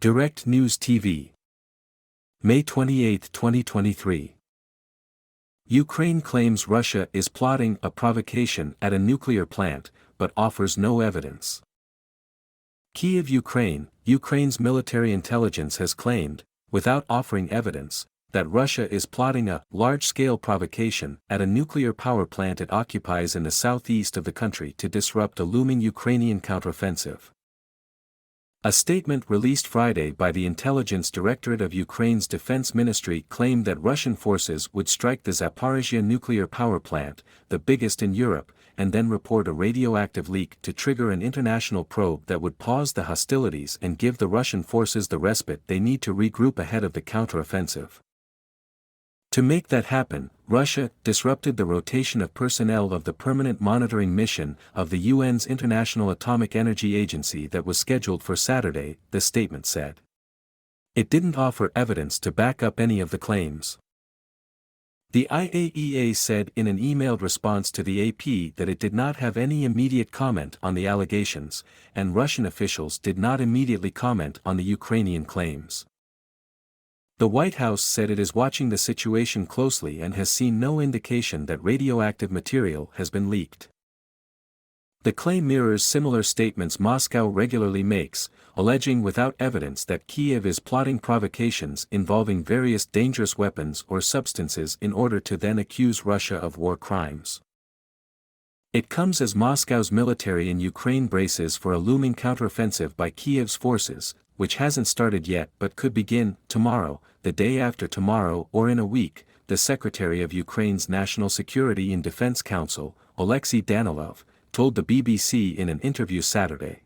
Direct News TV. May 28, 2023. Ukraine claims Russia is plotting a provocation at a nuclear plant, but offers no evidence. Kyiv, Ukraine. Ukraine's military intelligence has claimed, without offering evidence, that Russia is plotting a large-scale provocation at a nuclear power plant it occupies in the southeast of the country to disrupt a looming Ukrainian counteroffensive. A statement released Friday by the Intelligence Directorate of Ukraine's Defense Ministry claimed that Russian forces would strike the Zaporizhzhia nuclear power plant, the biggest in Europe, and then report a radioactive leak to trigger an international probe that would pause the hostilities and give the Russian forces the respite they need to regroup ahead of the counteroffensive. To make that happen, Russia disrupted the rotation of personnel of the permanent monitoring mission of the UN's International Atomic Energy Agency that was scheduled for Saturday, the statement said. It didn't offer evidence to back up any of the claims. The IAEA said in an emailed response to the AP that it did not have any immediate comment on the allegations, and Russian officials did not immediately comment on the Ukrainian claims. The White House said it is watching the situation closely and has seen no indication that radioactive material has been leaked. The claim mirrors similar statements Moscow regularly makes, alleging without evidence that Kyiv is plotting provocations involving various dangerous weapons or substances in order to then accuse Russia of war crimes. It comes as Moscow's military in Ukraine braces for a looming counteroffensive by Kyiv's forces, which hasn't started yet but could begin tomorrow, the day after tomorrow or in a week, the Secretary of Ukraine's National Security and Defense Council, Oleksiy Danilov, told the BBC in an interview Saturday.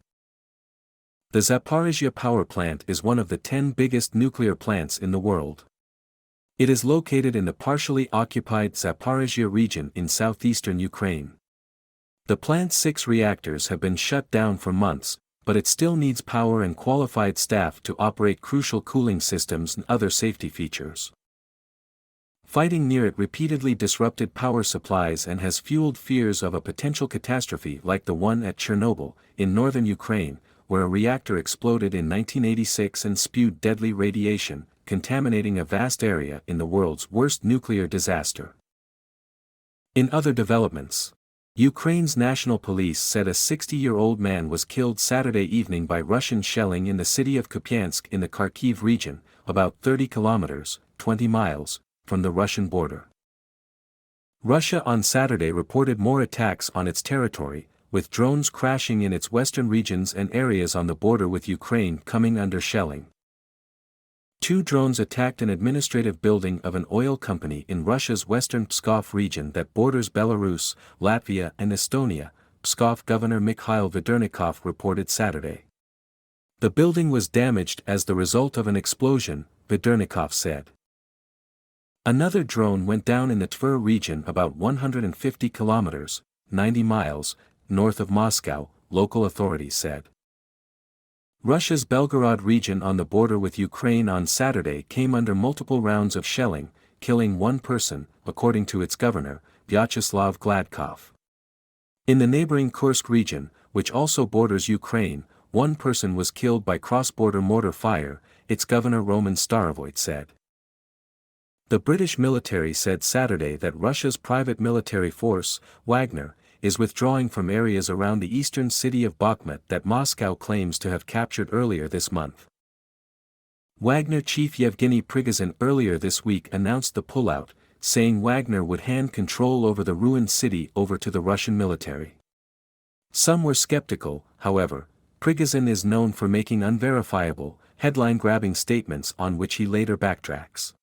The Zaporizhzhia power plant is one of the 10 biggest nuclear plants in the world. It is located in the partially occupied Zaporizhzhia region in southeastern Ukraine. The plant's 6 reactors have been shut down for months, but it still needs power and qualified staff to operate crucial cooling systems and other safety features. Fighting near it repeatedly disrupted power supplies and has fueled fears of a potential catastrophe like the one at Chernobyl, in northern Ukraine, where a reactor exploded in 1986 and spewed deadly radiation, contaminating a vast area in the world's worst nuclear disaster. In other developments, Ukraine's national police said a 60-year-old man was killed Saturday evening by Russian shelling in the city of Kupiansk in the Kharkiv region, about 30 kilometers, 20 miles, from the Russian border. Russia on Saturday reported more attacks on its territory, with drones crashing in its western regions and areas on the border with Ukraine coming under shelling. 2 drones attacked an administrative building of an oil company in Russia's western Pskov region that borders Belarus, Latvia and Estonia, Pskov Governor Mikhail Vedernakov reported Saturday. The building was damaged as the result of an explosion, Vedernakov said. Another drone went down in the Tver region about 150 kilometers, 90 miles, north of Moscow, local authorities said. Russia's Belgorod region on the border with Ukraine on Saturday came under multiple rounds of shelling, killing 1 person, according to its governor, Vyacheslav Gladkov. In the neighboring Kursk region, which also borders Ukraine, 1 person was killed by cross-border mortar fire, its governor Roman Starovoyt said. The British military said Saturday that Russia's private military force, Wagner, is withdrawing from areas around the eastern city of Bakhmut that Moscow claims to have captured earlier this month. Wagner chief Yevgeny Prigozhin earlier this week announced the pullout, saying Wagner would hand control over the ruined city over to the Russian military. Some were skeptical, however. Prigozhin is known for making unverifiable, headline-grabbing statements on which he later backtracks.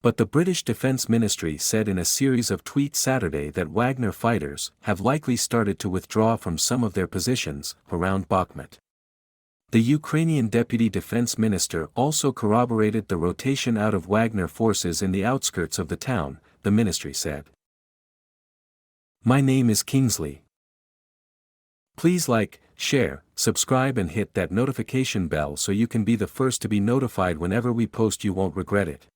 But the British Defense Ministry said in a series of tweets Saturday that Wagner fighters have likely started to withdraw from some of their positions around Bakhmut. The Ukrainian Deputy Defense Minister also corroborated the rotation out of Wagner forces in the outskirts of the town, the ministry said. My name is Kingsley. Please like, share, subscribe and hit that notification bell so you can be the first to be notified whenever we post. You won't regret it.